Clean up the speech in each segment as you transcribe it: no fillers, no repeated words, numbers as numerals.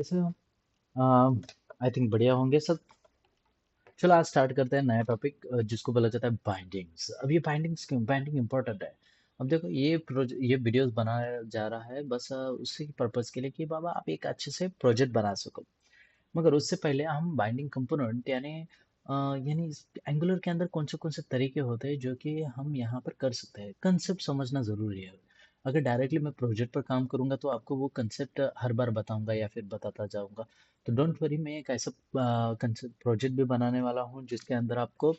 कैसे हो? I think बढ़िया होंगे सब। चलो आज स्टार्ट करते हैं नया टॉपिक जिसको बोला जाता है बाइंडिंग्स। अब ये बाइंडिंग्स क्यों बाइंडिंग इंपॉर्टेंट है? अब देखो ये वीडियोस बनाया जा रहा है बस उसी पर्पस के लिए कि बाबा आप एक अच्छे से प्रोजेक्ट बना सको। मगर उससे पहले हम बाइंडिंग कंपोनेंट यानी एंगुलर के अंदर कौन से तरीके होते हैं जो कि हम यहाँ पर कर सकते हैं, कंसेप्ट समझना जरूरी है। अगर डायरेक्टली मैं प्रोजेक्ट पर काम करूंगा तो आपको वो कंसेप्ट हर बार बताऊंगा या फिर बताता जाऊंगा। तो डोंट वरी, मैं एक ऐसा कंसेप्ट प्रोजेक्ट भी बनाने वाला हूँ जिसके अंदर आपको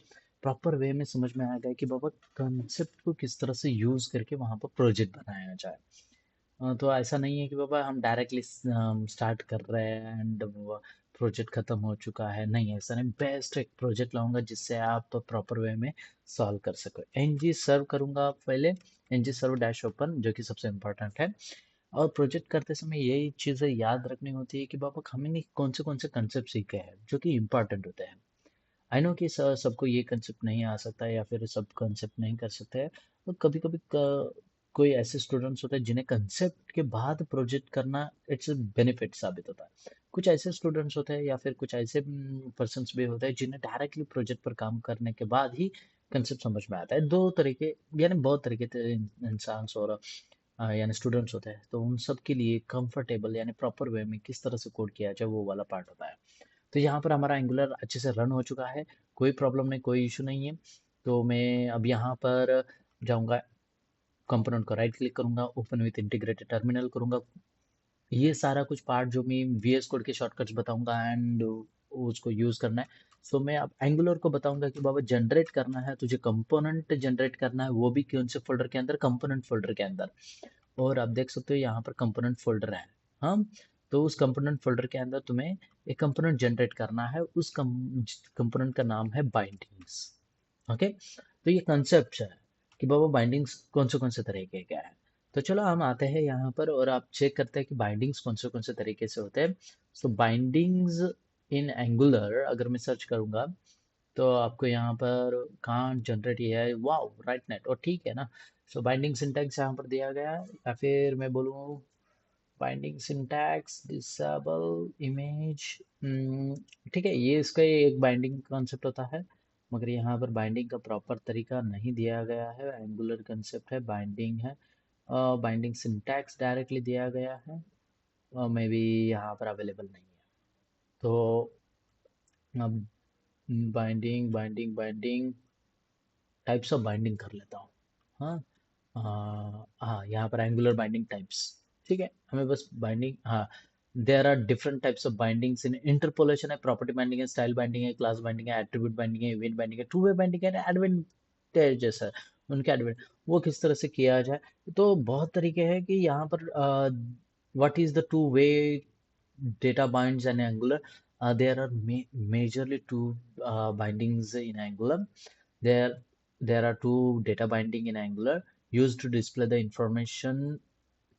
प्रॉपर वे में समझ में आएगा कि बाबा कंसेप्ट को किस तरह से यूज करके वहां पर प्रोजेक्ट बनाया जाए। तो ऐसा नहीं है कि बाबा हम डायरेक्टली स्टार्ट कर रहे हैं एंड प्रोजेक्ट खत्म हो चुका है। नहीं, ऐसा नहीं, बेस्ट एक प्रोजेक्ट लाऊंगा जिससे आप प्रॉपर वे में सॉल्व कर सको। एनजी सर्व करूंगा पहले, एनजी सर्व डैश ओपन, जो कि सबसे इम्पोर्टेंट है। और प्रोजेक्ट करते समय यही चीज़ें याद रखनी होती है कि बाबा हमने कौन से कंसेप्ट सीखे हैं जो कि इम्पोर्टेंट होते हैं। आई नो कि सबको ये कंसेप्ट नहीं आ सकता है या फिर सब कंसेप्ट नहीं कर सकते हैं। तो कभी कभी कोई ऐसे स्टूडेंट्स होते हैं जिन्हें कंसेप्ट के बाद प्रोजेक्ट करना इट्स बेनिफिट साबित होता है। कुछ ऐसे स्टूडेंट्स होते हैं या फिर कुछ ऐसे पर्सन्स भी होते हैं जिन्हें डायरेक्टली प्रोजेक्ट पर काम करने के बाद ही कंसेप्ट समझ में आता है। दो तरीके यानी बहुत तरीके के इंसान और यानी स्टूडेंट्स होते हैं, तो उन सब के लिए कंफर्टेबल यानी प्रॉपर वे में किस तरह से कोड किया जाए वो वाला पार्ट होता है। तो यहाँ पर हमारा एंगुलर अच्छे से रन हो चुका है, कोई प्रॉब्लम नहीं, कोई इशू नहीं है। तो मैं अब यहाँ पर जाऊँगा, कंपोनेंट को राइट क्लिक करूंगा, ओपन विथ इंटीग्रेटेड टर्मिनल करूंगा। ये सारा कुछ पार्ट जो मैं वीएस कोड के शॉर्टकट्स बताऊंगा एंड उसको यूज करना है। सो मैं अब एंगुलर को बताऊंगा कि बाबा जनरेट करना है तुझे, कंपोनेंट जनरेट करना है, वो भी कौन से फोल्डर के अंदर, कंपोनेंट फोल्डर के अंदर। और आप देख सकते हो यहाँ पर कंपोनेंट फोल्डर है। हाँ, तो उस कंपोनेंट फोल्डर के अंदर तुम्हें एक कंपोनेंट जनरेट करना है, उस कंपोनेंट का नाम है बाइंडिंग्स। ओके, तो ये कंसेप्ट है कि बाबा बाइंडिंग्स कौन से तरीके के हैं। तो चलो हम आते हैं यहाँ पर और आप चेक करते हैं कि बाइंडिंग्स कौन से तरीके से होते हैं। सो बाइंडिंग्स इन एंगुलर अगर मैं सर्च करूंगा तो आपको यहाँ पर कहाँ जनरेट किया है, वाओ, राइट नेट, और ठीक है ना। सो बाइंडिंग सिंटैक्स यहाँ पर दिया गया है, या फिर मैं बोलूँ बाइंडिंग सिंटैक्स डिसेबल इमेज। ठीक है, ये इसका एक बाइंडिंग कॉन्सेप्ट होता है, मगर यहाँ पर बाइंडिंग का प्रॉपर तरीका नहीं दिया गया है। एंगुलर कंसेप्ट है, बाइंडिंग है, बाइंडिंग सिंटैक्स डायरेक्टली दिया गया है, और मे बी यहाँ पर अवेलेबल नहीं है। तो अब binding binding binding types of binding कर लेता हूँ। हाँ, हाँ, यहाँ पर एंगुलर बाइंडिंग टाइप्स। ठीक है, हमें बस बाइंडिंग, हाँ, there are different types of bindings in interpolation है, प्रॉपर्टी बाइंडिंग है, स्टाइल बाइंडिंग है, क्लास बाइंडिंग है, एट्रीब्यूट बाइंडिंग है, इवेंट बाइंडिंग है, टू वे बाइंडिंग है, एडवांटेजेस है उनके एडवांट, वो किस तरह से किया जाए। तो बहुत तरीके हैं कि यहाँ पर what is the two way data binds and Angular. There are majorly two bindings in Angular. There, there are two data binding in Angular used to display the information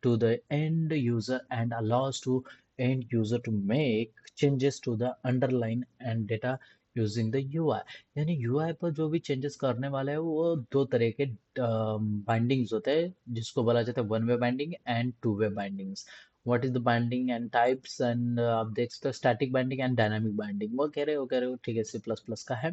to the end user and allows to end user to make changes to the underline and data using the UI। यानी UI पर जो भी changes करने वाले हैं वो दो तरह के बाइंडिंग्स होते हैं जिसको बोला जाता है one way binding and two way bindings. What is the binding and types, and आप देख सकते हो static binding and dynamic binding, वो कह रहे हो, ठीक है, सी प्लस प्लस का है।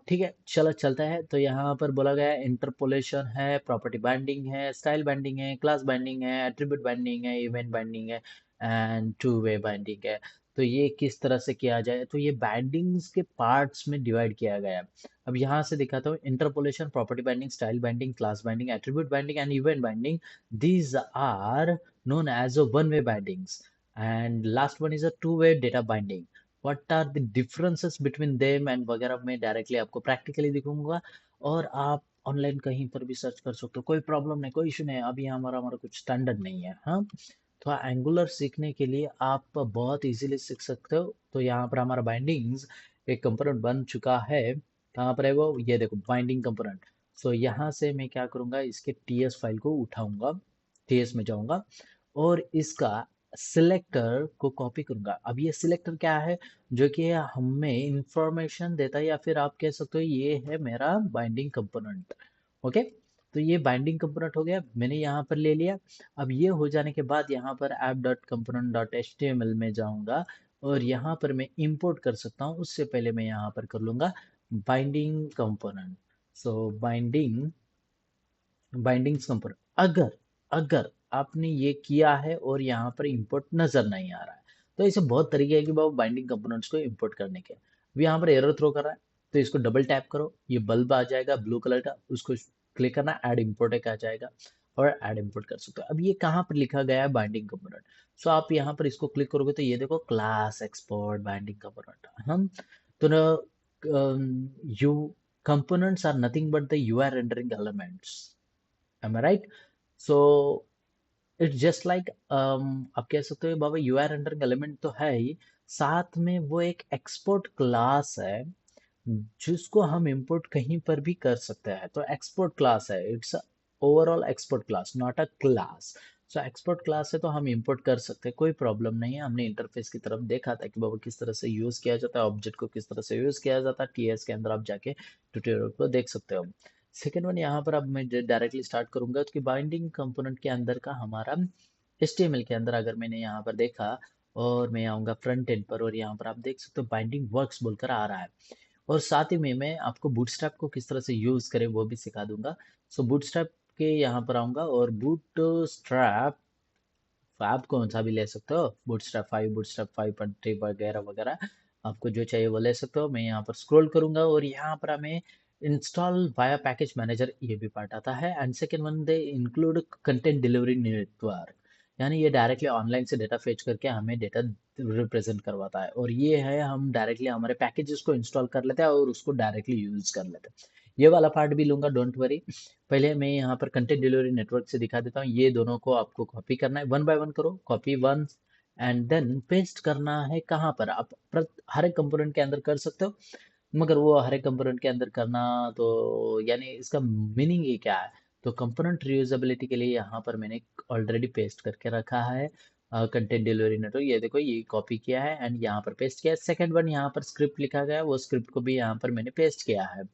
ठीक है, चलो चलता है। तो यहाँ पर बोला गया है इंटरपोलेशन है, प्रॉपर्टी बाइंडिंग है, स्टाइल बाइंडिंग है, क्लास बाइंडिंग है, एट्रीब्यूट बाइंडिंग है, इवेंट बाइंडिंग है, एंड टू वे बाइंडिंग है। तो ये किस तरह से किया जाए, तो ये बाइंडिंग्स के पार्ट्स में डिवाइड किया गया है। अब यहाँ से दिखाता हूँ, interpolation, property binding, style binding, class binding, attribute binding and event binding, these are known as a one way bindings, and last one is a two way data binding। What are the differences between them and वगैरह मैं directly आपको practically दिखाऊंगा। और आप online कहीं पर भी search कर सकते हो, कोई प्रॉब्लम नहीं, कोई इशू नहीं। अभी हमारा हमारा कुछ स्टैंडर्ड नहीं है। हाँ, तो एंगुलर सीखने के लिए आप बहुत इजीली सीख सकते हो। तो यहाँ पर हमारा बाइंडिंग्स एक कंपोनेंट बन चुका है। कहाँ पर है वो, ये देखो, बाइंडिंग कंपोनेंट। सो यहाँ से मैं क्या करूँगा, इसके टीएस फाइल को उठाऊंगा, टीएस में जाऊंगा और इसका सिलेक्टर को कॉपी करूंगा। अब ये सिलेक्टर क्या है, जो कि हमें इंफॉर्मेशन देता है, या फिर आप कह सकते हो ये है मेरा बाइंडिंग कंपोनेंट। ओके, तो ये बाइंडिंग कंपोनेंट हो गया, मैंने यहाँ पर ले लिया। अब ये हो जाने के बाद यहाँ पर app.component.html में जाऊंगा और यहाँ पर मैं इंपोर्ट कर सकता हूँ। उससे पहले मैं यहाँ पर कर लूंगा बाइंडिंग कंपोनेंट। सो बाइंडिंग्स कंपोनेंट, अगर अगर आपने ये किया है और यहाँ पर इंपोर्ट नजर नहीं आ रहा है, तो ऐसे बहुत तरीके हैं कि बाबू बाइंडिंग कंपोनेंट्स को इंपोर्ट करने के। अब यहाँ पर एरर थ्रो कर रहा है, तो इसको डबल टैप करो, ये बल्ब आ जाएगा ब्लू कलर का, उसको क्लिक करना, ऐड इंपोर्ट एक आ जाएगा और ऐड इंपोर्ट कर सकते हो। अब ये कहाँ पर लिखा गया है बाइंडिंग कंपोनेंट, सो आप यहाँ पर इसको क्लिक करोगे तो ये देखो क्लास एक्सपोर्ट बाइंडिंग कंपोनेंट। हम तो you components are nothing but the UI rendering elements. Am I right? So it's just like आप कह सकते हो बाबा UI rendering element तो है ही, साथ में वो एक एक्सपोर्ट क्लास है जिसको हम इंपोर्ट कहीं पर भी कर सकते हैं। तो एक्सपोर्ट क्लास है, it's overall export class, not a class. So export class है तो हम इंपोर्ट कर सकते हैं, कोई प्रॉब्लम नहीं है। हमने इंटरफेस की तरफ देखा था कि बाबा किस तरह से यूज किया जाता है, ऑब्जेक्ट को किस तरह से यूज किया जाता है, टीएस के अंदर आप जाके ट्यूटोरियल को देख सकते हो। सेकेंड वन यहाँ पर अब मैं डायरेक्टली स्टार्ट करूंगा कि बाइंडिंग कंपोनेंट के अंदर का हमारा HTML के अंदर अगर मैंने यहाँ पर देखा और मैं आऊँगा फ्रंट एंड पर और यहाँ पर आप देख सकते हो बाइंडिंग वर्क्स बोलकर आ रहा है। और साथ ही में मैं आपको बूटस्ट्रैप को किस तरह से यूज करें वो भी सिखा दूंगा। सो बूटस्ट्रैप के यहाँ पर आऊंगा और बूटस्ट्रैप आप कौन सा भी ले सकते हो, बूटस्ट्रैप 5.3 वगैरह वगैरह, आपको जो चाहिए वो ले सकते हो। मैं यहाँ पर स्क्रॉल करूंगा और यहाँ पर हमें इंस्टॉल वाया पैकेज मैनेजर ये भी पार्ट आता है। And second one they include content delivery network, यानी ये डायरेक्टली ऑनलाइन से डेटा फेच करके हमें डेटा रिप्रेजेंट करवाता है। और ये है हम डायरेक्टली हमारे पैकेजेस को इंस्टॉल कर लेते हैं और उसको डायरेक्टली यूज कर लेते हैं। ये वाला पार्ट भी लूंगा, डोंट वरी। पहले मैं यहाँ पर कंटेंट डिलीवरी नेटवर्क से दिखा देता हूँ। ये दोनों को आपको कॉपी करना है, वन बाय वन करो, copy one and then paste करना है। कहाँ पर आप हर एक कंपोनेंट के अंदर कर सकते हो, मगर वो हर एक कंपोनेंट के अंदर करना तो यानी इसका मीनिंग ये क्या है। तो कंपोनेंट रीयूजेबिलिटी के लिए यहाँ पर मैंने ऑलरेडी पेस्ट करके रखा है कंटेंट डिलीवरी नेटवर्क, ये देखो ये कॉपी किया है एंड यहाँ पर पेस्ट किया है। सेकंड वन यहाँ पर स्क्रिप्ट लिखा गया है, वो स्क्रिप्ट को भी यहाँ पर मैंने पेस्ट किया है।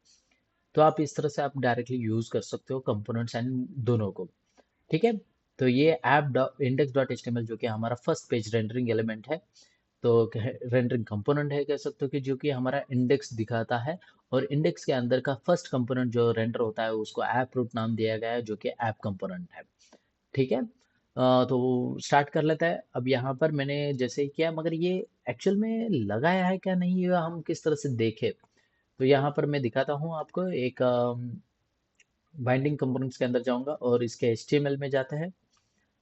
तो आप इस तरह से आप डायरेक्टली यूज कर सकते हो कंपोनेंट्स एंड दोनों को। ठीक है, तो ये ऐप इंडेक्स डॉट एच जो कि हमारा फर्स्ट पेज रेंडरिंग एलिमेंट है, तो रेंडरिंग कंपोनेंट है कह सकते हो कि जो कि हमारा इंडेक्स दिखाता है। और इंडेक्स के अंदर का फर्स्ट कंपोनेंट जो रेंडर होता है उसको ऐप रूट नाम दिया गया है जो कि ऐप कंपोनेंट है। ठीक है, तो स्टार्ट कर लेता है। अब यहाँ पर मैंने जैसे ही किया, मगर ये एक्चुअल में लगाया है क्या नहीं, ये हम किस तरह से देखे। तो यहाँ पर मैं दिखाता हूँ आपको एक बाइंडिंग कंपोनेंट्स के अंदर जाऊंगा और इसके HTML में जाते हैं।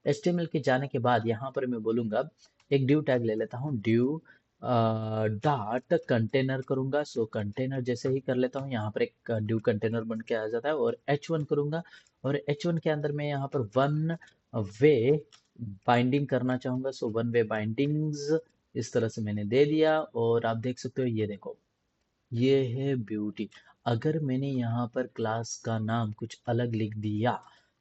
HTML के जाने के बाद यहाँ पर मैं बोलूंगा एक ड्यू टैग ले लेता हूँ, ड्यू डॉट कंटेनर करूंगा। सो कंटेनर जैसे ही कर लेता हूँ यहाँ पर एक ड्यू कंटेनर बन के आ जाता है और H1 करूंगा। और H1 के अंदर मैं यहाँ पर वन वे बाइंडिंग करना चाहूंगा। सो वन वे बाइंडिंग्स इस तरह से मैंने दे दिया और आप देख सकते हो, ये देखो ये है ब्यूटी। अगर मैंने यहाँ पर क्लास का नाम कुछ अलग लिख दिया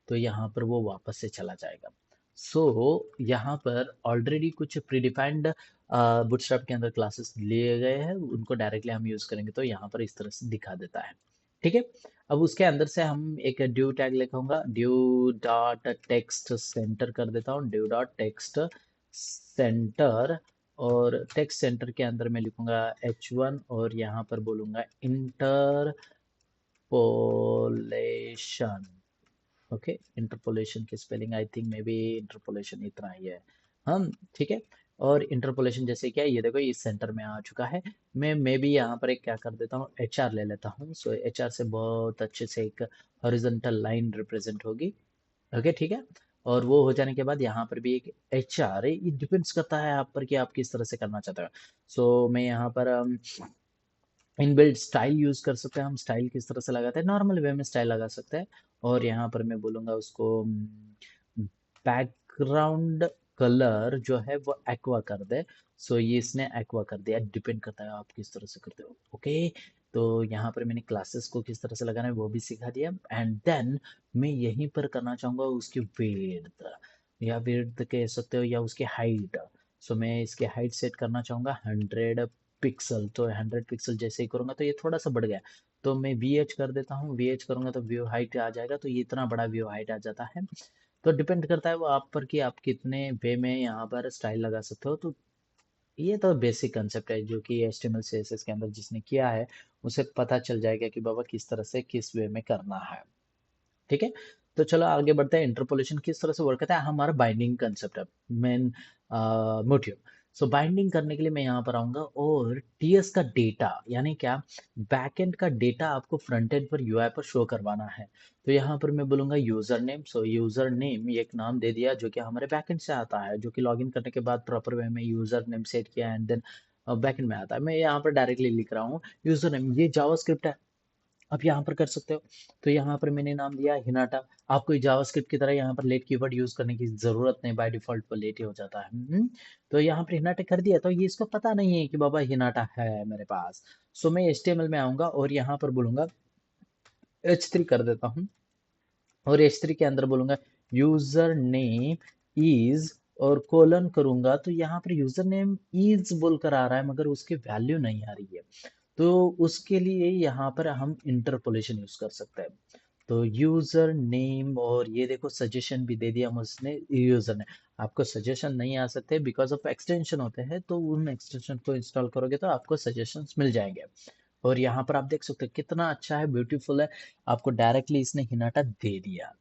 तो यहाँ पर वो वापस से चला जाएगा। सो यहाँ पर ऑलरेडी कुछ प्रीडिफाइंड बूटस्ट्रैप के अंदर क्लासेस लिए गए हैं, उनको डायरेक्टली हम यूज करेंगे तो यहाँ पर इस तरह से दिखा देता है। ठीक है, अब उसके अंदर से हम एक ड्यू टैग लिखूंगा, ड्यू डॉट टेक्स्ट सेंटर कर देता हूँ, ड्यू डॉट टेक्स्ट सेंटर। और टेक्स्ट सेंटर के अंदर मैं लिखूंगा H1 और यहाँ पर बोलूंगा इंटरपोलेशन। ओके, इंटरपोलेशन की spelling I think may be interpolation इतना ही है। हम ठीक है, और इंटरपोलेशन जैसे क्या है, ये देखो इस सेंटर में आ चुका है। मैं मे बी यहाँ पर एक क्या कर देता हूँ, HR ले लेता हूँ। सो HR से बहुत अच्छे से एक हॉरिजॉन्टल लाइन रिप्रेजेंट होगी। ओके ठीक है, और वो हो जाने के बाद यहाँ पर भी एक HR है, ये डिपेंड्स करता है आप पर कि आप किस तरह से करना चाहते हो। सो मैं यहाँ पर इनबिल्ट स्टाइल यूज कर सकते हैं। हम स्टाइल किस तरह से लगाते हैं, नॉर्मल वे में स्टाइल लगा सकते हैं। और यहाँ पर मैं बोलूंगा उसको बैकग्राउंड कलर जो है वो एक्वा कर दे। सो ये इसने एक्वा कर दिया, डिपेंड करता है आप किस तरह से करते हो। ओके, तो यहाँ पर मैंने क्लासेस को किस तरह से लगाना है वो भी सिखा दिया। एंड देन मैं यहीं पर करना चाहूंगा उसकी विड्थ, या विड्थ कह सकते हो या उसकी हाइट। सो मैं इसकी हाइट सेट करना चाहूंगा 100 पिक्सल, तो 100 पिक्सल जैसे ही करूंगा तो ये थोड़ा सा बढ़ गया, तो मैं VH कर देता हूँ। VH करूंगा तो व्यू हाइट आ जाएगा, तो ये इतना बड़ा व्यू हाइट आ जाता है। तो डिपेंड करता है वो आप पर कि आप कितने वे में यहाँ पर स्टाइल लगा सकते हो। तो ये तो बेसिक कंसेप्ट है जो कि HTML CSS के अंदर जिसने किया है उसे पता चल जाएगा कि बाबा किस तरह से किस वे में करना है। ठीक है, तो चलो आगे बढ़ते हैं। इंटरपोलेशन किस तरह से वर्क करता है, हमारा बाइंडिंग कंसेप्ट है मेन मोटिव। सो बाइंडिंग करने के लिए मैं यहाँ पर आऊंगा और TS का डेटा यानी क्या, बैकएंड का डेटा आपको फ्रंट एंड पर UI पर शो करवाना है। तो यहाँ पर मैं बोलूंगा यूजर नेम। सो यूजर नेम एक नाम दे दिया जो कि हमारे बैकएंड से आता है, जो कि लॉगिन करने के बाद प्रॉपर वे में यूजर नेम सेट किया एंड देन बैकएंड में आता है। मैं यहाँ पर डायरेक्टली लिख रहा हूँ यूजर नेम, ये जावास्क्रिप्ट है, आप यहाँ पर कर सकते हो। तो यहाँ पर मैंने नाम दिया हिनाटा। आपको जावास्क्रिप्ट की तरह यहाँ पर लेट कीवर्ड यूज करने की जरूरत नहीं, बाय डिफॉल्ट पर लेट ही हो जाता है। तो यहाँ पर हिनाटा कर दिया, तो ये इसको पता नहीं है कि बाबा हिनाटा है मेरे पास। सो मैं HTML में आऊंगा और यहाँ पर बोलूंगा H3 कर देता हूँ, और H3 के अंदर बोलूंगा यूजर नेम इज, और कोलन करूंगा तो यहाँ पर यूजर नेम इज बोलकर आ रहा है मगर उसकी वैल्यू नहीं आ रही है। तो उसके लिए यहाँ पर हम इंटरपोलेशन यूज कर सकते हैं। तो यूजर नेम, और ये देखो सजेशन भी दे दिया मुझने यूजर ने। आपको सजेशन नहीं आ सकते बिकॉज ऑफ एक्सटेंशन होते हैं, तो उन एक्सटेंशन को इंस्टॉल करोगे तो आपको सजेशंस मिल जाएंगे। और यहाँ पर आप देख सकते हो कितना अच्छा है, ब्यूटीफुल है, आपको डायरेक्टली इसने हिनाटा दे दिया।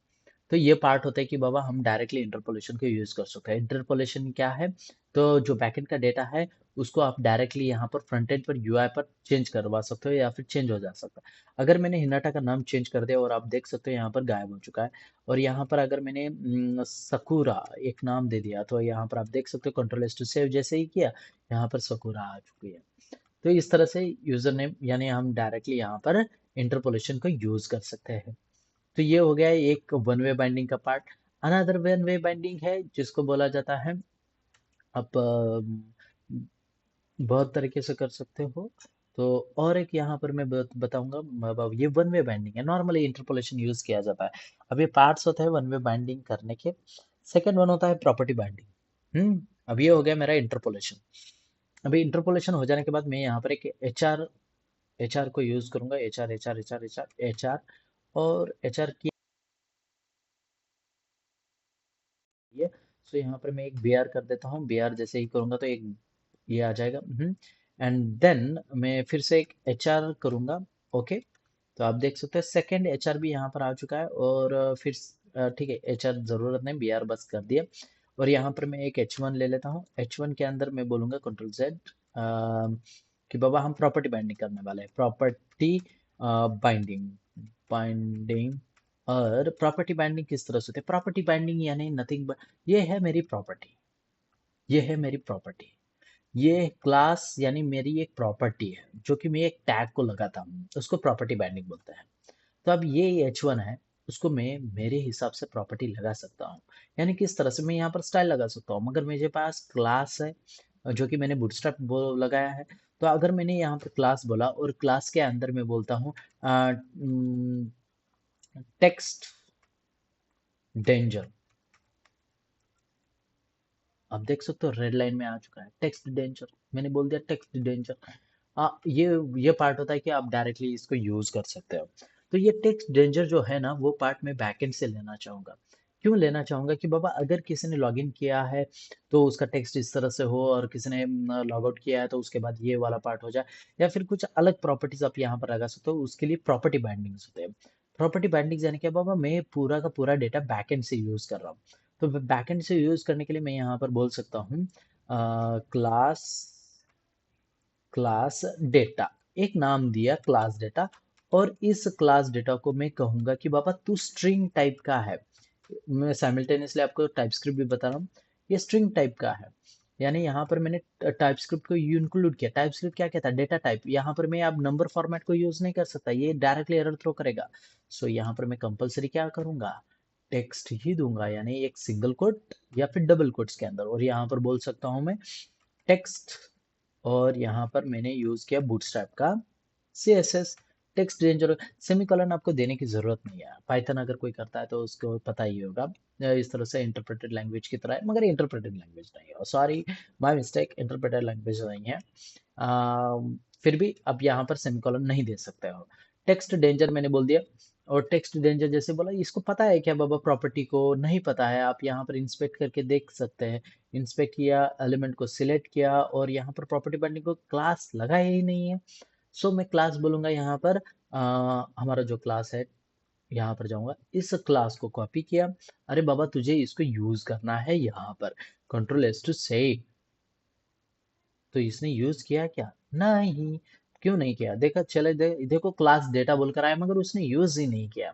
तो ये पार्ट होता है कि बाबा हम डायरेक्टली इंटरपोलेशन को यूज कर सकते हैं। इंटरपोलेशन क्या है, तो जो बैकएंड का डेटा है उसको आप डायरेक्टली यहाँ पर फ्रंट एंड पर UI पर चेंज करवा सकते हो या फिर चेंज हो जा सकता है। अगर मैंने हिनाटा का नाम चेंज कर दिया और आप देख सकते हो यहाँ पर गायब हो चुका है। और यहाँ पर अगर मैंने सकुरा एक नाम दे दिया तो यहाँ पर आप देख सकते हो Ctrl+S टू सेव जैसे ही किया, यहाँ पर सकुरा आ चुकी है। तो इस तरह से यूजर नेम यानी हम डायरेक्टली यहाँ पर इंटरपोलेशन को यूज कर सकते हैं। तो ये हो गया एक वन वे बाइंडिंग का part. Another one way binding है जिसको बोला जाता है, आप बहुत तरीके से कर सकते हो। तो और एक यहाँ पर मैं बताऊंगा, ये वन वे बाइंडिंग है, नॉर्मली इंटरपोलेशन यूज किया जाता है। अब ये पार्ट्स होते हैं वन वे बाइंडिंग करने के। सेकंड वन होता है प्रॉपर्टी बाइंडिंग। अब ये हो गया मेरा इंटरपोलेशन। अभी इंटरपोलेशन हो जाने के बाद मैं यहाँ पर एक एच आर को यूज करूंगा, एच आर और एच आर की है। सो यहाँ पर मैं एक BR कर देता हूँ, BR जैसे ही करूंगा तो एक ये आ जाएगा। एंड देन मैं फिर से एक HR करूंगा। ओके, तो आप देख सकते हैं सेकंड HR भी यहाँ पर आ चुका है। और फिर ठीक है, HR जरूरत नहीं, BR बस कर दिया। और यहाँ पर मैं एक H1 ले लेता हूँ। H1 के अंदर मैं बोलूंगा Ctrl+Z, कि बाबा हम प्रॉपर्टी बाइंडिंग करने वाले हैं, प्रॉपर्टी बाइंडिंग बाइंडिंग। और प्रॉपर्टी बाइंडिंग किस तरह से होती है, प्रॉपर्टी बाइंडिंग यानी नथिंग बट ये है मेरी प्रॉपर्टी, ये है मेरी प्रॉपर्टी, ये क्लास यानी मेरी एक प्रॉपर्टी है जो कि मैं एक टैग को लगाता हूँ, उसको प्रॉपर्टी बाइंडिंग बोलते हैं। तो अब ये H1 है, उसको मैं मेरे हिसाब से प्रॉपर्टी लगा सकता हूँ। यानी किस तरह से मैं यहाँ पर स्टाइल लगा सकता हूँ, मगर मेरे पास क्लास है जो कि मैंने बूटस्ट्रैप लगाया है। तो अगर मैंने यहाँ पर क्लास बोला और क्लास के अंदर मैं बोलता हूँ टेक्स्ट डेंजर, आप देख सकते हो रेड लाइन में आ चुका है टेक्स्ट डेंजर, मैंने बोल दिया टेक्स्ट डेंजर। ये पार्ट होता है कि आप डायरेक्टली इसको यूज कर सकते हो। तो ये टेक्स्ट डेंजर जो है ना, वो पार्ट मैं बैकएंड से लेना चाहूंगा। क्यों लेना चाहूंगा कि बाबा अगर किसी ने लॉगिन किया है तो उसका टेक्स्ट इस तरह से हो, और किसी ने लॉग आउट किया है तो उसके बाद ये वाला पार्ट हो जाए, या फिर कुछ अलग प्रॉपर्टीज आप यहाँ पर लगा सकते हो, उसके लिए प्रॉपर्टी बाइंडिंग्स होते हैं। प्रॉपर्टी बाइंडिंग्स यानी क्या बाबा, मैं पूरा का पूरा डेटा बैकएंड से यूज कर रहा हूँ। तो बैकएंड से यूज करने के लिए मैं यहाँ पर बोल सकता हूँ क्लास क्लास डेटा, एक नाम दिया क्लास डेटा। और इस क्लास डेटा को मैं कहूंगा कि बाबा तू स्ट्रिंग टाइप का है। मैं साइमल्टेनियसली आपको टाइपस्क्रिप्ट भी बता रहा हूँ, ये स्ट्रिंग टाइप का है। यानी यहाँ पर मैंने टाइपस्क्रिप्ट को इंक्लूड किया। टाइपस्क्रिप्ट क्या कहता है, डेटा टाइप। यहाँ पर मैं अब नंबर फॉर्मेट को यूज नहीं कर सकता, ये डायरेक्टली एरर थ्रो करेगा। सो यहाँ पर मैं कंपलसरी क्या करूंगा, टेक्स्ट ही दूंगा, यानी एक सिंगल कोट या फिर डबल कोट्स के अंदर। और यहाँ पर बोल सकता हूँ मैं टेक्स्ट, और यहाँ पर मैंने यूज किया बूटस्ट्रैप का CSS। टेक्स्ट रेंजर सेमीकोलन आपको देने की जरूरत नहीं है। पाइथन अगर कोई करता है तो उसको पता ही होगा। इस तरह से इंटरप्रेटेड लैंग्वेज की तरह है, मगर इंटरप्रेटेड लैंग्वेज नहीं है। Sorry, my mistake, interpreted language नहीं है। फिर भी अब यहाँ पर सेमीकोलन नहीं दे सकते हो। टेक्स्ट डेंजर मैंने बोल दिया। और टेक्स्ट डेंजर जैसे बोला, इसको पता है क्या बाबा, प्रॉपर्टी को नहीं पता है। आप यहाँ पर इंस्पेक्ट करके देख सकते हैं। इंस्पेक्ट किया, एलिमेंट को सिलेक्ट किया, और यहाँ पर प्रॉपर्टी बाइंडिंग को क्लास लगाया ही नहीं है। सो मैं क्लास बोलूंगा यहाँ पर, हमारा जो क्लास है, यहाँ पर जाऊंगा, इस क्लास को कॉपी किया। अरे बाबा, तुझे इसको यूज करना है यहाँ पर, कंट्रोल एस टू से। तो इसने यूज किया क्या? नहीं। क्यों नहीं किया? देखा, चले देखो, क्लास डेटा बोलकर आया, मगर उसने यूज ही नहीं किया।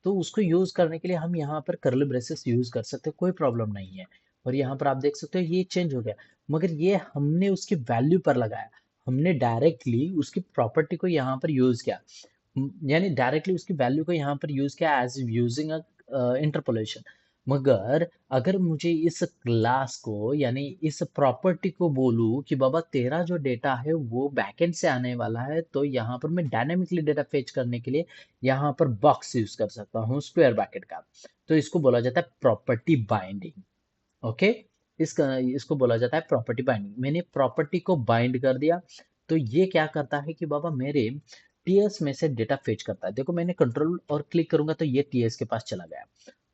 तो उसको यूज करने के लिए हम यहाँ पर कर्ली ब्रेसेस यूज कर सकते हैं, कोई प्रॉब्लम नहीं है। और यहाँ पर आप देख सकते हो ये चेंज हो गया, मगर ये हमने उसकी वैल्यू पर लगाया। हमने डायरेक्टली उसकी प्रॉपर्टी को यहाँ पर यूज किया। यानी डायरेक्टली उसकी वैल्यू को यहाँ पर यूज किया एज यूजिंग इंटरपोलेशन। मगर अगर मुझे इस क्लास को, यानी इस प्रॉपर्टी को बोलूं कि बाबा तेरा जो डेटा है वो बैकएंड से आने वाला है, तो यहाँ पर मैं डायनेमिकली डेटा फेच करने के लिए यहाँ पर बॉक्स यूज कर सकता हूँ, स्क्वायर ब्रैकेट का। तो इसको बोला जाता है प्रॉपर्टी बाइंडिंग। ओके, इसको बोला जाता है प्रॉपर्टी बाइंडिंग। मैंने प्रॉपर्टी को बाइंड कर दिया। तो ये क्या करता है कि बाबा मेरे टीएस में से डेटा फेच करता है। देखो, मैंने कंट्रोल और क्लिक करूंगा तो ये टीएस के पास चला गया।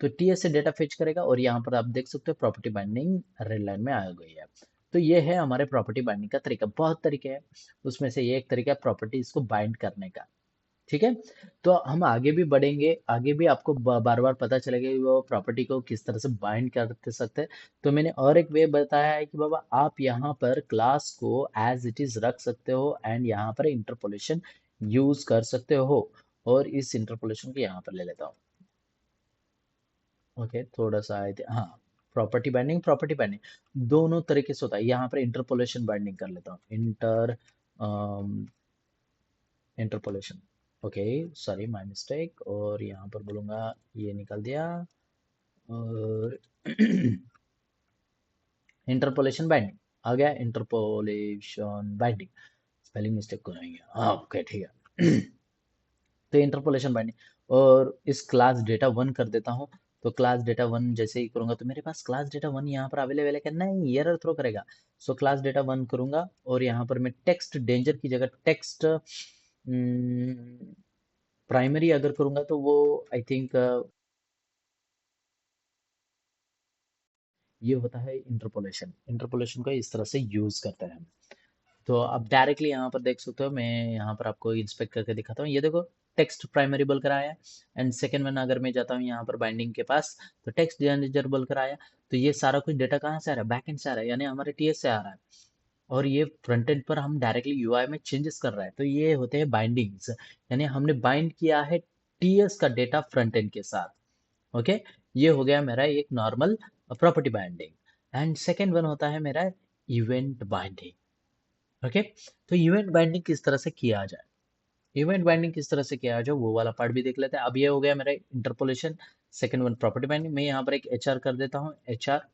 तो टीएस से डेटा फेच करेगा, और यहाँ पर आप देख सकते हो प्रॉपर्टी बाइंडिंग रेड लाइन में आ गई है। तो ये है हमारे प्रॉपर्टी बाइंडिंग का तरीका। बहुत तरीके हैं, उसमें से ये एक तरीका है प्रॉपर्टीज को बाइंड करने का। ठीक है। तो हम आगे भी बढ़ेंगे, आगे भी आपको बार बार पता चलेगा कि वो प्रॉपर्टी को किस तरह से बाइंड कर सकते हैं। तो मैंने और एक वे बताया है कि बाबा आप यहाँ पर क्लास को एज इट इज रख सकते हो, एंड यहाँ पर इंटरपोलेशन यूज कर सकते हो। और इस इंटरपोलेशन को यहाँ पर ले लेता हूँ। ओके, थोड़ा सा आए थे, हाँ। प्रॉपर्टी बाइंडिंग दोनों तरीके से होता है। यहाँ पर इंटरपोलेशन बाइंडिंग कर लेता हूँ, interpolation. Okay, sorry, my mistake. और यहाँ पर बोलूंगा, ये निकाल दिया। और इंटरपोलेशन बाइंडिंग आ गया, इंटरपोलेशन बाइंडिंग। स्पेलिंग मिस्टेक को नहीं है, हाँ, ओके, ठीक है। तो इंटरपोलेशन बाइंडिंग, और इस क्लास डेटा वन कर देता हूँ। तो क्लास डेटा वन जैसे ही करूंगा, तो मेरे पास क्लास डेटा वन यहाँ पर अवेलेबल है क्या? नहीं, एरर थ्रो करेगा। सो क्लास डेटा वन करूंगा, और यहाँ पर मैं टेक्स्ट डेंजर की जगह टेक्स्ट प्राइमरी अगर करूंगा, तो वो आई थिंक ये होता है इंटरपोलेशन। इंटरपोलेशन को इस तरह से यूज करते हैं हम। तो अब डायरेक्टली यहाँ पर देख सकते हो, मैं यहाँ पर आपको इंस्पेक्ट करके दिखाता हूँ। ये देखो, टेक्स्ट प्राइमरी बोल कर आया। एंड सेकेंड वन अगर मैं जाता हूँ यहाँ पर बाइंडिंग के पास, तो टेक्स्ट डेंजर बोल कर आया। तो ये सारा कुछ डेटा कहाँ से आ रहा है? बैक एंड से आ रहा है, यानी हमारे टीएस से आ रहा है। और ये फ्रंट एंड पर हम डायरेक्टली यूआई में चेंजेस कर रहे हैं। तो ये होते हैं बाइंडिंग्स, यानी हमने बाइंड किया है टीएस का डेटा फ्रंट एंड के साथ। ओके, ये हो गया मेरा एक normal property binding. And second one होता है मेरा इवेंट बाइंडिंग। ओके, तो इवेंट बाइंडिंग किस तरह से किया जाए, इवेंट बाइंडिंग किस तरह से किया जाए, वो वाला पार्ट भी देख लेते हैं। अब ये हो गया मेरा interpolation. Second one property binding. मैं यहाँ पर एक एचआर कर देता हूँ, एचआर।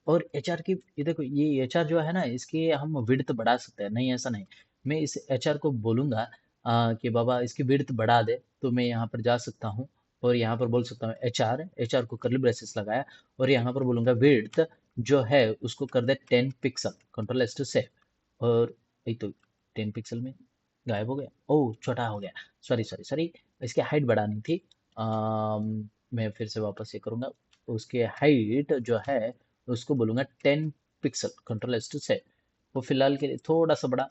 और एचआर की, ये देखो, ये एचआर जो है ना, इसकी हम विड्थ बढ़ा सकते हैं। नहीं, ऐसा नहीं। मैं इस एचआर को बोलूंगा कि बाबा इसकी विड्थ बढ़ा दे, तो मैं यहाँ पर जा सकता हूँ, और यहाँ पर बोल सकता हूँ एचआर, एचआर को करली ब्रेसेस लगाया, और यहाँ पर बोलूंगा विड्थ जो है उसको कर दे 10 पिक्सल, कंट्रोल एस टू सेव। और एक तो 10 पिक्सल में गायब हो गया, ओह छोटा हो गया। सॉरी सॉरी सॉरी, इसकी हाइट बढ़ानी थी। मैं फिर से वापस ये करूंगा। उसकी हाइट जो है उसको बोलूंगा 10 पिक्सल, कंट्रोल एस टू से। वो फिलहाल के लिए थोड़ा सा बड़ा,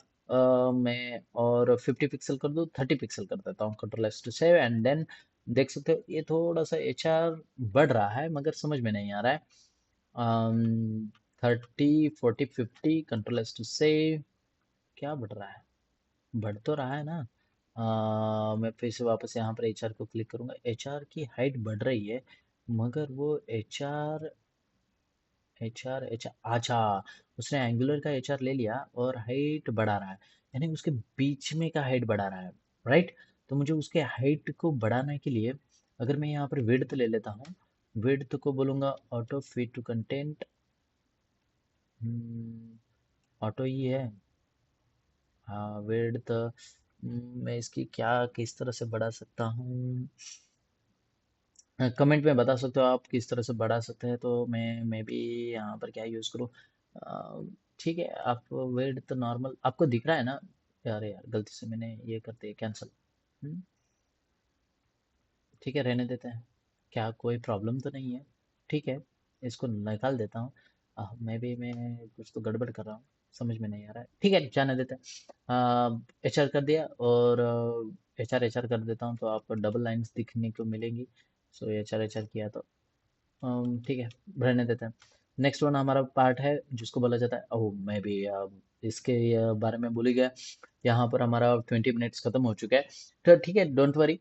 मैं और 50 पिक्सल कर दूँ, 30 पिक्सल कर देता हूँ, control S to save. And then देख सकते हो ये थोड़ा सा एचआर बढ़ रहा है, मगर समझ में नहीं आ रहा है। 30, 40, 50, कंट्रोल एस टू सेव। क्या बढ़ रहा है? बढ़ तो रहा है ना। मैं फिर से वापस यहाँ पर एचआर को क्लिक करूंगा, एचआर की हाइट बढ़ रही है, मगर वो एचआर, एचआर अच्छा, उसने एंगुलर का एचआर ले लिया और हाइट बढ़ा रहा है, यानी उसके बीच में का हाइट बढ़ा रहा है। राइट। तो मुझे उसके हाइट को बढ़ाने के लिए, अगर मैं यहाँ पर विड्थ ले लेता हूँ, विड्थ को बोलूंगा auto fit to content. Auto ही है, हाँ, विड्थ मैं इसकी क्या किस तरह से बढ़ा सकता हूँ? कमेंट में बता सकते हो आप किस तरह से बढ़ा सकते हैं, तो मैं भी यहाँ पर क्या यूज़ करूँ? अ, ठीक है, आप वेट तो नॉर्मल आपको दिख रहा है ना? यार यार गलती से मैंने ये कर दिया कैंसिल। ठीक है, रहने देते हैं। क्या कोई प्रॉब्लम तो नहीं है? ठीक है, इसको निकाल देता हूँ। मैं कुछ तो गड़बड़ कर रहा हूँ, समझ में नहीं आ रहा है। ठीक है, जाने देते हैं। एचआर कर दिया, और एचआर एचआर कर देता हूँ तो आपको डबल लाइंस दिखने को मिलेंगी। सो एचआर एचआर किया तो ठीक है, रहने देते हैं। नेक्स्ट वन हमारा पार्ट है जिसको बोला जाता है, ओह मैं भी इसके बारे में भूल ही गया। यहाँ पर हमारा 20 मिनट्स खत्म हो चुका है, तो ठीक है, डोंट वरी।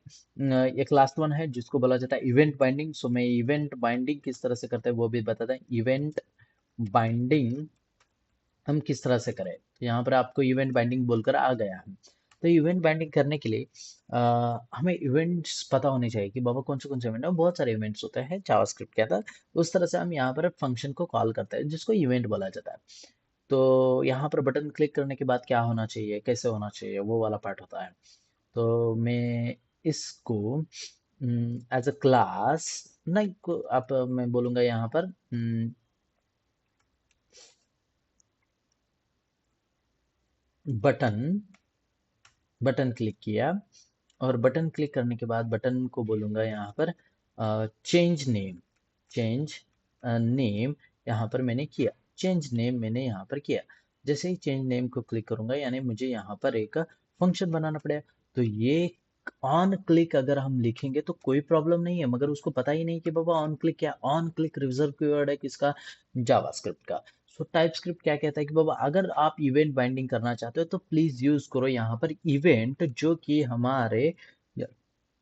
एक लास्ट वन है जिसको बोला जाता है इवेंट बाइंडिंग। सो मैं इवेंट बाइंडिंग किस तरह से करते हैं वो भी बताता है। इवेंट बाइंडिंग हम किस तरह से करें, तो यहाँ पर आपको इवेंट बाइंडिंग बोलकर आ गया है। तो इवेंट बाइंडिंग करने के लिए हमें इवेंट्स पता होने चाहिए कि बाबा कौन से इवेंट है। बहुत सारे इवेंट्स होते हैं जावास्क्रिप्ट के अंदर। उस तरह से हम यहाँ पर फंक्शन को कॉल करते हैं जिसको इवेंट बोला जाता है। तो यहाँ पर बटन क्लिक करने के बाद क्या होना चाहिए, कैसे होना चाहिए, वो वाला पार्ट होता है। तो मैं इसको एज अ क्लास, नहीं आप मैं बोलूँगा यहाँ पर बटन बटन क्लिक किया, और बटन क्लिक करने के बाद बटन को बोलूँगा यहाँ पर चेंज नेम। चेंज नेम यहाँ पर मैंने किया। चेंज नेम मैंने यहाँ पर किया। जैसे ही चेंज नेम को क्लिक करूंगा, यानी मुझे यहाँ पर एक फंक्शन बनाना पड़ेगा। तो ये ऑन क्लिक अगर हम लिखेंगे तो कोई प्रॉब्लम नहीं है, मगर उसको पता ही नहीं कि बाबा ऑन क्लिक क्या। ऑन क्लिक रिजर्व कीवर्ड है किसका? जावास्क्रिप्ट का। सो टाइप स्क्रिप्ट क्या कहता है कि बाबा अगर आप इवेंट बाइंडिंग करना चाहते हो तो प्लीज यूज करो यहाँ पर इवेंट, जो कि हमारे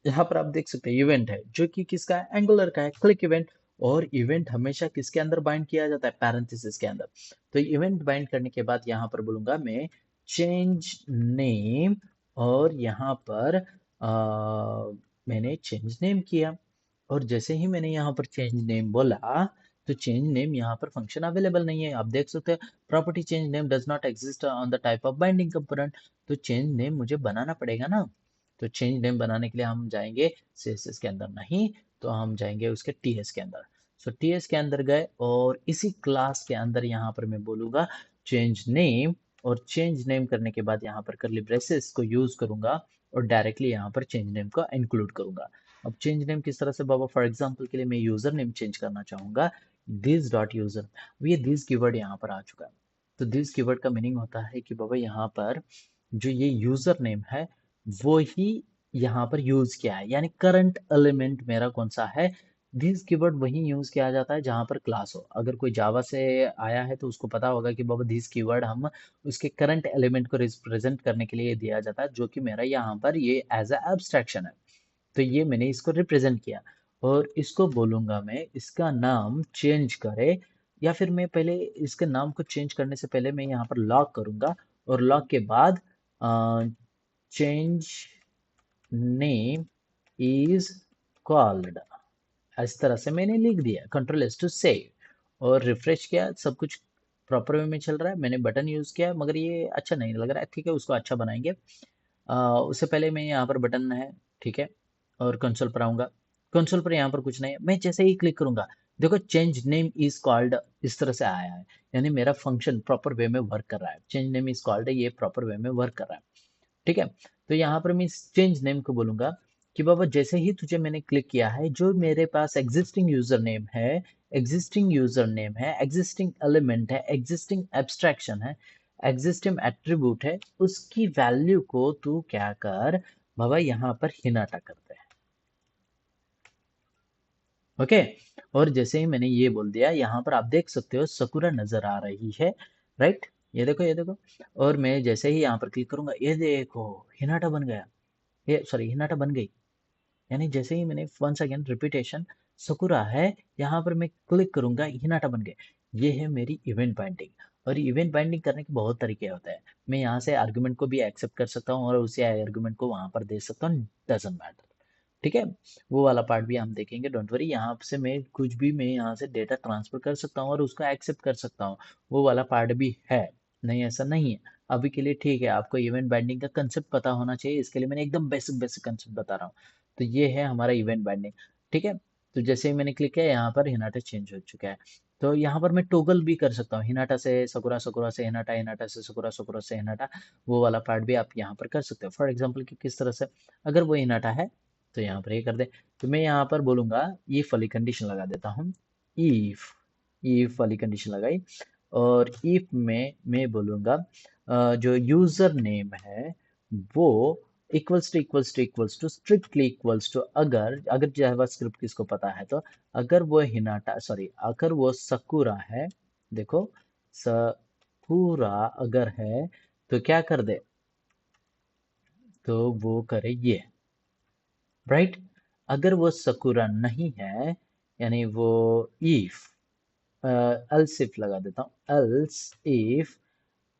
यहाँ पर आप देख सकते हैं इवेंट है जो कि किसका है? एंगुलर का है, क्लिक इवेंट। और इवेंट हमेशा किसके अंदर बाइंड किया जाता है? पैरेंथेसिस के अंदर। तो इवेंट बाइंड करने के बाद यहाँ पर बोलूंगा मैं चेंज नेम, और यहाँ पर मैंने चेंज नेम किया। और जैसे ही मैंने यहाँ पर चेंज नेम बोला, तो चेंज नेम यहाँ पर फंक्शन अवेलेबल नहीं है, आप देख सकते हैं। Property change name does not exist on the type of binding component. तो चेंज नेम मुझे बनाना पड़ेगा ना। तो चेंज नेम बनाने के लिए हम जाएंगे CSS के अंदर, नहीं तो हम जाएंगे उसके TS के अंदर। सो TS के अंदर गए, और इसी क्लास के अंदर यहाँ पर मैं बोलूंगा चेंज नेम। और चेंज नेम करने के बाद यहाँ पर करली ब्रेसेस को यूज करूंगा, और डायरेक्टली यहाँ पर चेंज नेम को इंक्लूड करूंगा। अब चेंज नेम किस तरह से बाबा? फॉर एग्जाम्पल के लिए मैं यूजर नेम चेंज करना चाहूंगा, दिस डॉट यूजर। अब ये दिस कीवर्ड यहाँ पर आ चुका है। तो दिस कीवर्ड का मीनिंग होता है कि बाबा यहाँ पर जो ये यूजर नेम है वो ही यहाँ पर यूज किया है, यानी करंट एलिमेंट मेरा कौन सा है? दिस कीवर्ड वही यूज किया जाता है जहां पर क्लास हो। अगर कोई जावा से आया है तो उसको पता होगा कि बाबा दिस कीवर्ड हम उसके करंट एलिमेंट को रिप्रेजेंट करने के लिए दिया जाता है, जो कि मेरा यहाँ पर ये एज अ एब्स्ट्रैक्शन है। तो ये मैंने इसको रिप्रेजेंट किया, और इसको बोलूंगा मैं इसका नाम चेंज करे। या फिर मैं पहले इसके नाम को चेंज करने से पहले मैं यहाँ पर लॉक करूंगा, और लॉक के बाद चेंज नेम इज कॉल्ड। इस तरह से मैंने लिख दिया, कंट्रोल S टू सेव, और रिफ्रेश किया, सब कुछ प्रॉपर वे में चल रहा है। मैंने बटन यूज किया मगर ये अच्छा नहीं लग रहा है, ठीक है उसको अच्छा बनाएंगे। उससे पहले मैं यहाँ पर बटन है, ठीक है, और कंसोल पर आऊंगा। कंसोल पर यहाँ पर कुछ नहीं है, मैं जैसे ही क्लिक करूंगा, देखो चेंज नेम इज कॉल्ड इस तरह से आया है, यानी मेरा फंक्शन प्रॉपर वे में वर्क कर रहा है। चेंज नेम इज कॉल्ड है, ये प्रॉपर वे में वर्क कर रहा है। ठीक है, तो यहाँ पर मैं इस चेंज नेम को बोलूंगा कि बाबा जैसे ही तुझे मैंने क्लिक किया है, जो मेरे पास एग्जिस्टिंग यूजर नेम है, एग्जिस्टिंग एलिमेंट है, एग्जिस्टिंग एब्स्ट्रैक्शन है, एग्जिस्टिंग एट्रीब्यूट है, उसकी वैल्यू को तू क्या कर बाबा यहाँ पर हिनाटा करते हैं। ओके, और जैसे ही मैंने ये बोल दिया, यहाँ पर आप देख सकते हो सकुरा नजर आ रही है, राइट? ये देखो ये देखो। और मैं जैसे ही यहाँ पर क्लिक करूंगा, ये देखो हिनाटा बन गया। ये सॉरी हिनाटा बन गई, यानी जैसे ही मैंने वंस अगेन रिपीटेशन सकुरा है, यहाँ पर मैं क्लिक करूंगा हिनाटा बन गए। ये है मेरी इवेंट बाइंडिंग। और इवेंट बाइंडिंग करने के बहुत तरीके होते हैं। मैं यहाँ से आर्गुमेंट को भी एक्सेप्ट कर सकता हूँ और उसी आर्गुमेंट को वहां पर दे सकता हूँ, डजेंट मैटर। ठीक है, वो वाला पार्ट भी हम देखेंगे, डोंट वरी। यहाँ से मैं कुछ भी मैं यहाँ से डेटा ट्रांसफर कर सकता हूँ और उसको एक्सेप्ट कर सकता हूँ, वो वाला पार्ट भी है, नहीं ऐसा नहीं है। अभी के लिए ठीक है, आपको इवेंट बाइंडिंग का कंसेप्ट पता होना चाहिए, इसके लिए मैंने एकदम बेसिक बेसिक कंसेप्ट बता रहा हूँ। तो ये है हमारा इवेंट बाइंडिंग। ठीक है, तो जैसे ही मैंने क्लिक किया, यहाँ पर हिनाटा चेंज हो चुका है। तो यहाँ पर मैं टोगल भी कर सकता हूँ, हिनाटा से सकुरा, सकुरा से हिनाटा, हिनाटा से सकुरा, सकुरा से हिनाटा। वो वाला पार्ट भी आप यहाँ पर कर सकते हो। फॉर एग्जाम्पल कि किस तरह से, अगर वो हिनाटा है तो यहाँ पर ये कर दे। तो मैं यहाँ पर बोलूंगा इफ वाली कंडीशन लगा देता हूँ। इफ इफ वाली कंडीशन लगाई, और इफ में मैं बोलूंगा जो यूजर नेम है वो equals to strictly equals to, अगर अगर जावास्क्रिप्ट किसको पता है तो, अगर वो हिनाटा, सॉरी, अगर वो सकुरा है, देखो, सकुरा अगर है तो क्या कर दे, तो वो करे ये, राइट। अगर वो सकुरा नहीं है, यानी वो इफ, एल्स इफ लगा देता हूँ, एल्स इफ,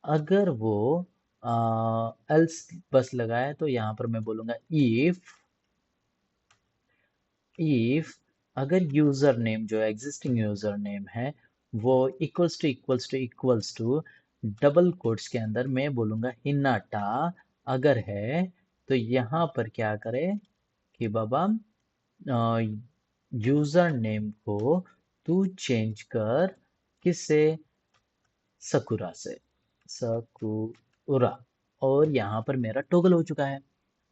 अगर वो एल्स बस लगाए तो यहाँ पर मैं बोलूंगा इफ अगर यूजर नेम जो एग्जिस्टिंग यूजर नेम है वो इक्वल्स टू डबल कोट्स के अंदर मैं बोलूंगा हिनाटा अगर है, तो यहाँ पर क्या करे कि बाबा यूजर नेम को तू चेंज कर, किससे, सकुरा से, सकुरा। और यहाँ पर मेरा टोगल हो चुका है।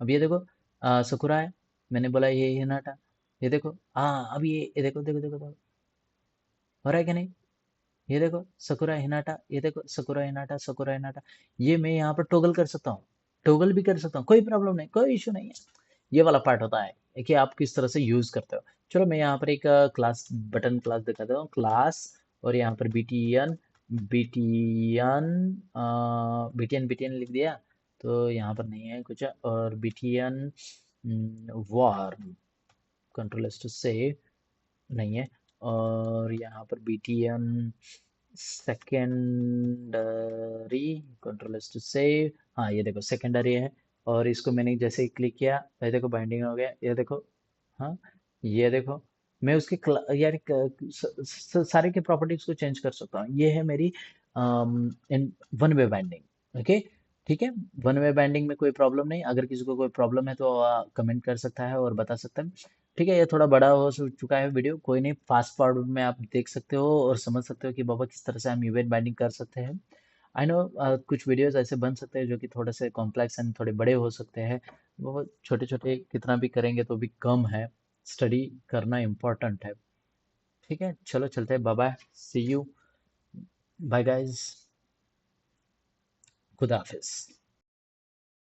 अब ये देखो, सकुरा है, मैंने बोला ये हिनाटा, ये देखो, हाँ अब ये देखो देखो देखो देखो, हो रहा है कि नहीं। ये देखो सकुरा हिनाटा, ये देखो सकुरा हिनाटा, सकुरा हिनाटा। ये मैं यहाँ पर टोगल कर सकता हूँ, टोगल भी कर सकता हूँ, कोई प्रॉब्लम नहीं, कोई इशू नहीं है। ये वाला पार्ट होता है कि आप किस तरह से यूज करते हो। चलो मैं यहाँ पर एक क्लास, बटन क्लास दिखा देता हूँ, क्लास, और यहाँ पर बीटीएन, बीटीएन, बीटीएन बीटीएन लिख दिया, तो यहाँ पर नहीं है कुछ, और BTN warm, control S to save, नहीं है। और यहाँ पर BTN secondary, control S to save, हाँ ये देखो सेकेंडरी है। और इसको मैंने जैसे ही क्लिक किया, ये देखो बाइंडिंग हो गया, ये देखो, हाँ ये देखो, मैं उसके यार सारे के प्रॉपर्टीज को चेंज कर सकता हूँ। ये है मेरी वन वे बाइंडिंग। ओके, ठीक है। वन वे बाइंडिंग में कोई प्रॉब्लम नहीं, अगर किसी को कोई प्रॉब्लम है तो कमेंट कर सकता है और बता सकता है। ठीक है, ये थोड़ा बड़ा हो चुका है वीडियो, कोई नहीं, फास्ट फॉरवर्ड में आप देख सकते हो और समझ सकते हो कि बाबा किस तरह से हम इवेंट बाइंडिंग कर सकते हैं। आई नो कुछ वीडियोस ऐसे बन सकते हैं जो कि थोड़े से कॉम्प्लेक्स एंड थोड़े बड़े हो सकते हैं। वो छोटे छोटे कितना भी करेंगे तो भी कम है, स्टडी करना इम्पोर्टेंट है। ठीक है, चलो चलते हैं, bye bye, see you, bye guys, खुदा हाफिज।